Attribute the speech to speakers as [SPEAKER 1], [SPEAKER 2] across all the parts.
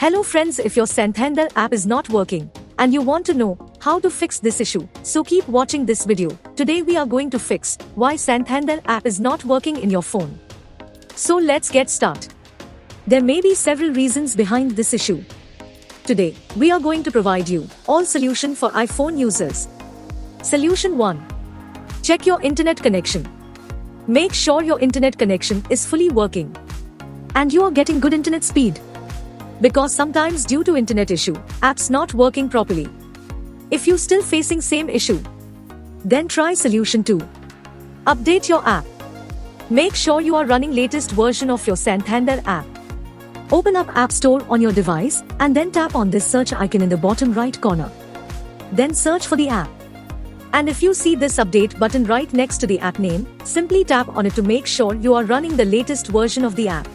[SPEAKER 1] Hello friends, if your Santander app is not working and you want to know how to fix this issue, so keep watching this video. Today we are going to fix why Santander app is not working in your phone. So let's get started. There may be several reasons behind this issue. Today, we are going to provide you all solution for iPhone users. Solution 1. Check your internet connection. Make sure your internet connection is fully working and you are getting good internet speed. Because sometimes due to internet issue, apps not working properly. If you still facing same issue, then try solution 2. Update your app. Make sure you are running latest version of your Santander app. Open up App Store on your device and then tap on this search icon in the bottom right corner. Then search for the app. And if you see this update button right next to the app name, simply tap on it to make sure you are running the latest version of the app.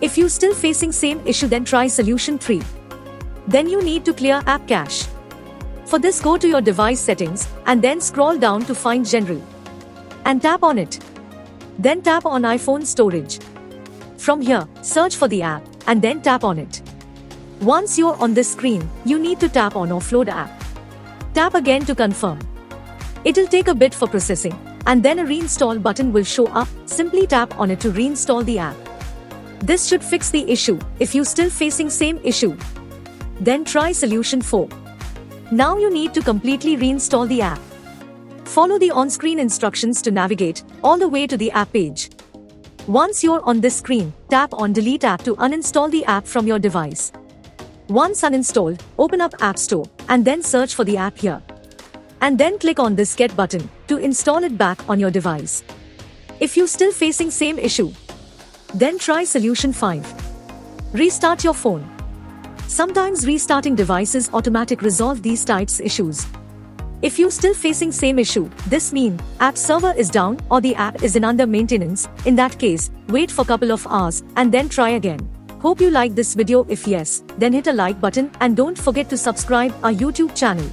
[SPEAKER 1] If you still facing same issue, then try solution 3. Then you need to clear app cache. For this, go to your device settings and then scroll down to find general and tap on it. Then tap on iPhone storage. From here, search for the app and then tap on it. Once you're on this screen, you need to tap on offload app. Tap again to confirm. It'll take a bit for processing and then a reinstall button will show up. Simply tap on it to reinstall the app. This should fix the issue. If you still facing same issue, then try solution 4. Now you need to completely reinstall the app. Follow the on-screen instructions to navigate all the way to the app page. Once you're on this screen, tap on delete app to uninstall the app from your device. Once uninstalled, open up App Store and then search for the app here. And then click on this get button to install it back on your device. If you still facing same issue, then try solution 5. Restart your phone. Sometimes restarting devices automatic resolve these types issues. If you still facing same issue, this mean app server is down or the app is in under maintenance. In that case, wait for couple of hours and then try again. Hope you like this video. If yes, then hit a like button and don't forget to subscribe our YouTube channel.